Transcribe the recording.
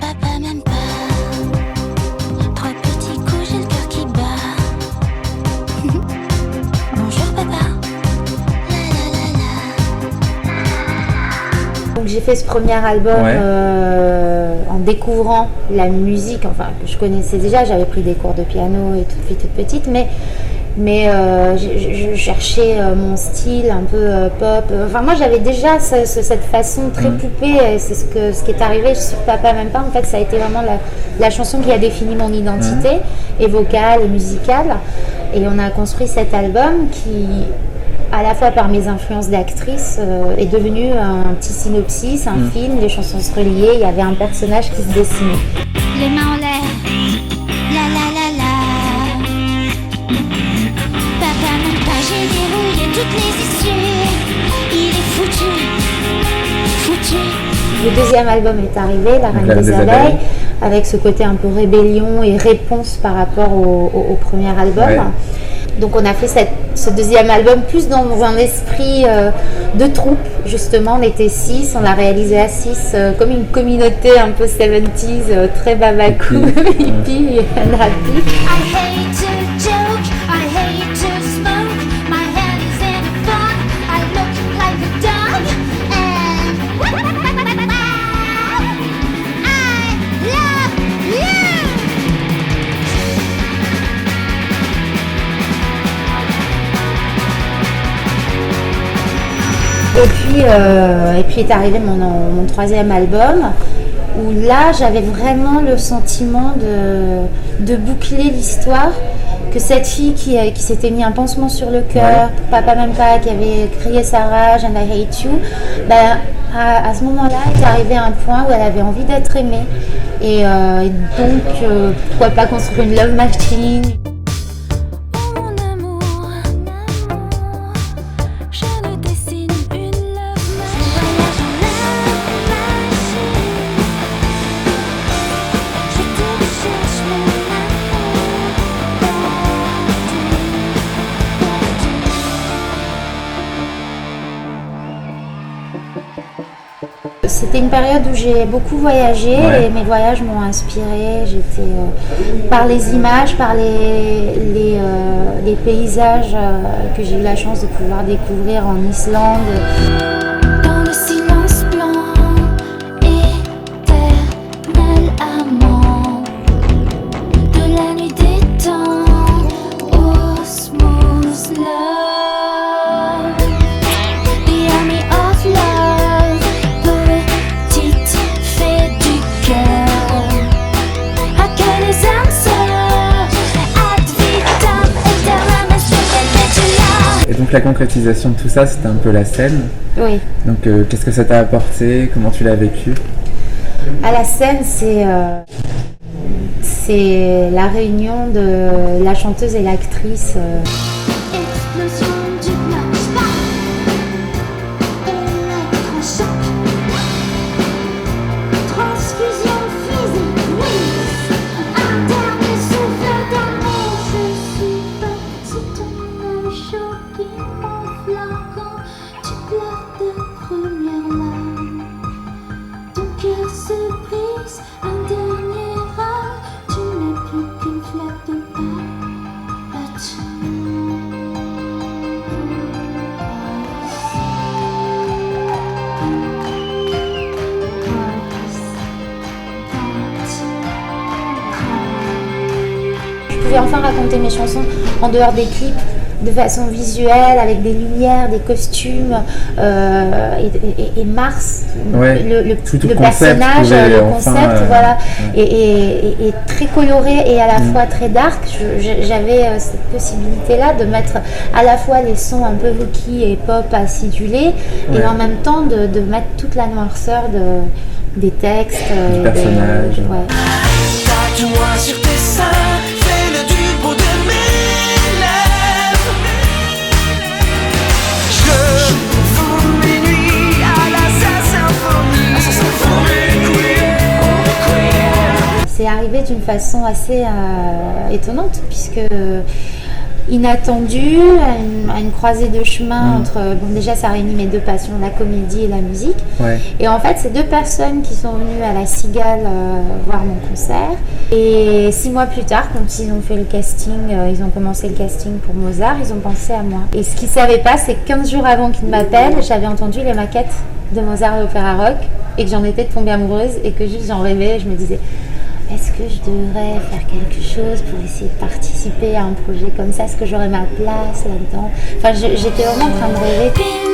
papa m'aime pas. Trois petits coups, j'ai le cœur qui bat. Bonjour papa. La la la la. Donc j'ai fait ce premier album en découvrant la musique, enfin que je connaissais déjà, j'avais pris des cours de piano et toute petite, mais je cherchais mon style un peu pop. Enfin moi j'avais déjà cette façon très poupée, et c'est ce qui est arrivé sur Papa m'aime pas. En fait ça a été vraiment la chanson qui a défini mon identité, et vocale et musicale. Et on a construit cet album qui, à la fois par mes influences d'actrice, est devenu un petit synopsis, un film, les chansons se reliaient, il y avait un personnage qui se dessinait. Les mains en l'air. La la la la. Papa m'aime pas, j'ai verrouillé toutes les issues. Il est foutu. Foutu. Le deuxième album est arrivé, La Reine des Abeilles, avec ce côté un peu rébellion et réponse par rapport au premier album. Ouais. Donc on a fait ce deuxième album plus dans un esprit de troupe, justement. On était 6, on l'a réalisé à 6, comme une communauté un peu 70s, très babacou, hippie and happy. I hate to joke, I hate to smoke. My head is in a fog, I look like a dog. And I love you. Et puis est arrivé mon troisième album, où là j'avais vraiment le sentiment de boucler l'histoire, que cette fille qui s'était mis un pansement sur le cœur, Papa m'aime pas, qui avait crié sa rage, and I hate you, à ce moment-là est arrivé un point où elle avait envie d'être aimée, et donc pourquoi pas construire une love machine. C'était une période où j'ai beaucoup voyagé, et mes voyages m'ont inspirée. J'étais par les images, par les paysages que j'ai eu la chance de pouvoir découvrir en Islande. Dans le silence blanc, éternel amant de la nuit des temps, osmose love, the army of love, petite fée du cœur, à que les âmes sœurs, ad vitam aeternam est perpetua. Et donc la concrétisation de tout ça, c'était un peu la scène. Oui. Donc qu'est-ce que ça t'a apporté? Comment tu l'as vécu? À la scène, c'est la réunion de la chanteuse et l'actrice. Explosion du bloc, spark, électrochoc, transfusion physique, oui, interne souffle d'amour, je suis pas, c'est ton choc qui m'enflamme quand tu pleures de première larme, ton cœur se brise, un dernier râle, tu n'es plus qu'une flaque de paille. Je pouvais enfin raconter mes chansons en dehors des clips, de façon visuelle, avec des lumières, des costumes, et Mars, le personnage, le concept, voilà, et très coloré et à la fois très dark. J'avais cette possibilité-là de mettre à la fois les sons un peu rookie et pop acidulés, et en même temps de mettre toute la noirceur des textes, du personnage. Tatoue-moi sur tes seins, fais-le du bout de mes lèvres. Je vous mes nuits à la symphonie. C'est arrivé d'une façon assez étonnante, puisque inattendu, à une croisée de chemin entre... Bon, déjà, ça réunit mes deux passions, la comédie et la musique. Ouais. Et en fait, c'est deux personnes qui sont venues à la Cigale voir mon concert. Et 6 mois plus tard, quand ils ont fait le casting, ils ont commencé le casting pour Mozart, ils ont pensé à moi. Et ce qu'ils ne savaient pas, c'est que 15 jours avant qu'ils m'appellent, j'avais entendu les maquettes de Mozart et Opéra Rock et que j'en étais tombée amoureuse et que juste j'en rêvais. Je me disais... Est-ce que je devrais faire quelque chose pour essayer de participer à un projet comme ça? Est-ce que j'aurais ma place là-dedans? Enfin, j'étais vraiment en train de rêver.